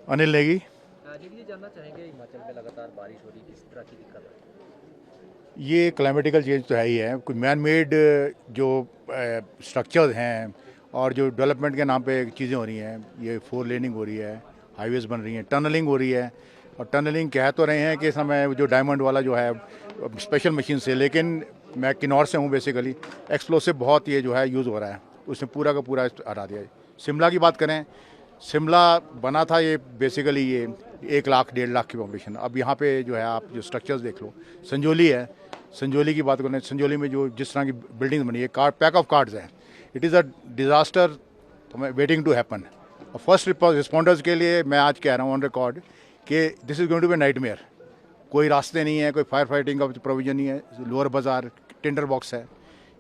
अनिल नेगी। जी जानना चाहेंगे, हिमाचल में लगातार बारिश हो रही है, किस तरह की दिक्कत है? ये क्लाइमेटिकल चेंज तो है ही है, कुछ मैन मेड जो स्ट्रक्चर्स हैं और जो डेवलपमेंट के नाम पे चीज़ें हो रही हैं, ये फोर लेनिंग हो रही है, हाईवेज बन रही हैं, टनलिंग हो रही है। और टनलिंग कह तो रहे हैं कि इस समय जो डायमंड वाला जो है स्पेशल मशीन से, लेकिन मैं किन्नौर से हूँ बेसिकली, एक्सप्लोसिव बहुत ये जो है यूज़ हो रहा है, उसने पूरा का पूरा हटा दिया है। शिमला की बात करें, शिमला बना था ये बेसिकली ये 1 लाख 1.5 लाख की पॉपुलेशन। अब यहाँ पे जो है आप जो स्ट्रक्चर्स देख लो, संजोली है, संजोली की बात करें, संजोली में जो जिस तरह की बिल्डिंग बनी है, कार्ड पैक ऑफ कार्ड्स है, it is a disaster waiting to happen. और फर्स्ट रिस्पॉन्डर्स के लिए मैं आज कह रहा हूँ ऑन रिकॉर्ड कि this is going to be nightmare. कोई रास्ते नहीं है, कोई फायर फाइटिंग का प्रोविजन नहीं है, लोअर बाज़ार टिंडर बॉक्स है,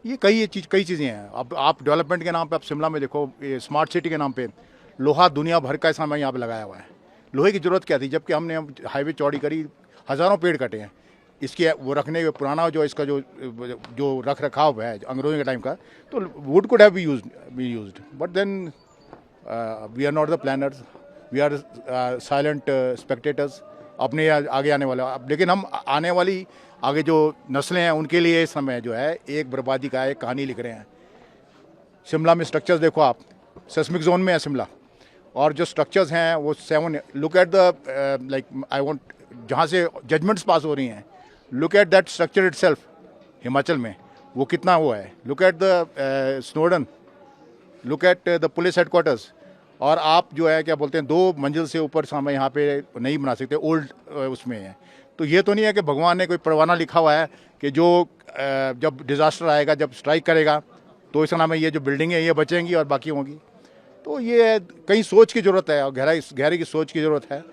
ये कई चीज़ें हैं। अब आप डेवलपमेंट के नाम पे आप शिमला में देखो, ये स्मार्ट सिटी के नाम पे लोहा दुनिया भर का सामान यहाँ पे लगाया हुआ है। लोहे की ज़रूरत क्या थी, जबकि हमने हाईवे चौड़ी करी, हज़ारों पेड़ कटे हैं इसके वो रखने, पुराना जो इसका जो रख रखाव है अंग्रेज़ों के टाइम का, तो would could have been used, but then we are not the planners, we are silent spectators अपने आगे आने वाले। अब लेकिन हम आने वाली आगे जो नस्लें हैं उनके लिए इस समय जो है एक बर्बादी का एक कहानी लिख रहे हैं। शिमला में स्ट्रक्चर्स देखो आप, सेस्मिक जोन में है शिमला, और जो स्ट्रक्चर्स हैं वो 7, look at the like I want, जहाँ से जजमेंट्स पास हो रही हैं, look at that structure itself. Himachal में वो कितना हुआ है, look at the Snowden, look at the police headquarters. और आप जो है क्या बोलते हैं, 2 मंजिल से ऊपर सामने यहाँ पे नहीं बना सकते, ओल्ड उसमें है। तो ये तो नहीं है कि भगवान ने कोई परवाना लिखा हुआ है कि जो जब डिज़ास्टर आएगा, जब स्ट्राइक करेगा, तो इस नाम में ये जो बिल्डिंग है ये बचेंगी और बाकी होंगी। तो ये कहीं सोच की ज़रूरत है, और गहराई की सोच की ज़रूरत है,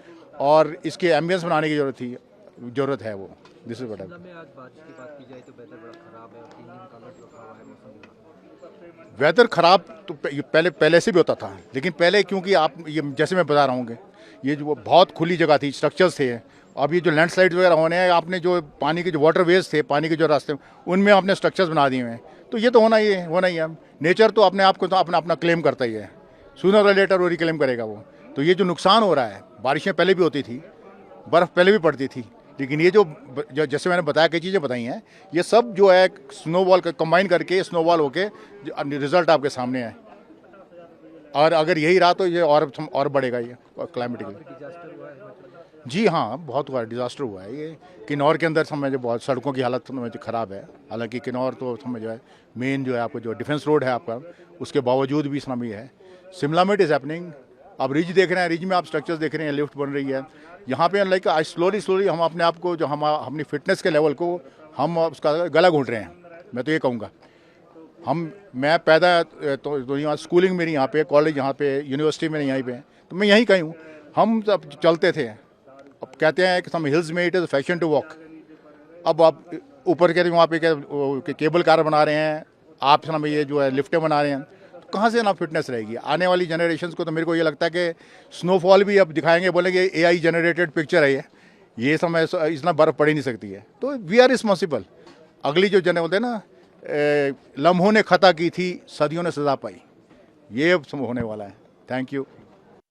और इसके एम्बियंस बनाने की ज़रूरत है वो। दिस इज व्हाट शिमला में आज बारिश की बात की जाए तो वेदर बड़ा खराब है और 3 दिन का अलर्ट रखा हुआ है मौसम विभाग। वेदर ख़राब तो पहले से भी होता था, लेकिन पहले क्योंकि आप ये जैसे मैं बता रहा हूँ कि ये जो बहुत खुली जगह थी, स्ट्रक्चर्स थे। अब ये जो लैंडस्लाइड वगैरह होने हैं, आपने जो पानी के जो वाटर वेज थे, पानी के जो रास्ते, उनमें आपने स्ट्रक्चर्स बना दिए हैं। तो ये तो होना ही है। नेचर तो अपने आप को तो अपना अपना क्लेम करता ही है, सूनर और लेटर वो रिक्लेम करेगा वो। तो ये जो नुकसान हो रहा है, बारिशें पहले भी होती थी, बर्फ़ पहले भी पड़ती थी, लेकिन ये जो जैसे मैंने बताया, कई चीज़ें बताई हैं, ये सब जो है स्नोबॉल का कंबाइन करके स्नोबॉल होके रिजल्ट आपके सामने है। और अगर यही रहा तो ये और बढ़ेगा ये क्लाइमेटिकली। डिजास्टर हुआ है हिमाचल में। जी हाँ, बहुत हुआ, डिज़ास्टर हुआ है ये। किन्नौर के अंदर समझ बहुत सड़कों की हालत समझ ख़राब है। हालांकि किन्नौर तो समझ है मेन जो है आपको जो डिफेंस रोड है आपका, उसके बावजूद भी इसमें है। शिमला में इट इज़ हैपनिंग। अब रिज देख रहे हैं, रिज में आप स्ट्रक्चर्स देख रहे हैं, लिफ्ट बन रही है यहाँ पे। लाइक आई स्लोली हम अपने आप को, जो हम अपनी फिटनेस के लेवल को हम उसका गला घोंट रहे हैं, मैं तो ये कहूँगा। मैं पैदा तो यहाँ स्कूलिंग मेरी यहाँ पे, कॉलेज यहाँ पे, यूनिवर्सिटी में यहीं पे, तो मैं यहीं कहीं हूँ। हम सब चलते थे, अब कहते हैं कि सम हिल्स में it is fashion to walk. अब आप ऊपर के वहाँ पे केबल कार बना रहे हैं, आप में ये जो है लिफ्टें बना रहे हैं, तो कहाँ से ना फिटनेस रहेगी आने वाली जनरेशन्स को। तो मेरे को ये लगता है कि स्नोफॉल भी अब दिखाएंगे, बोलेंगे AI जनरेटेड पिक्चर है ये समय इतना बर्फ़ पड़ ही नहीं सकती है। तो वी आर रिस्पॉन्सिबल। अगली जो जन बोलते हैं ना, लम्हों ने खता की थी, सदियों ने सजा पाई, ये अब होने वाला है। Thank you.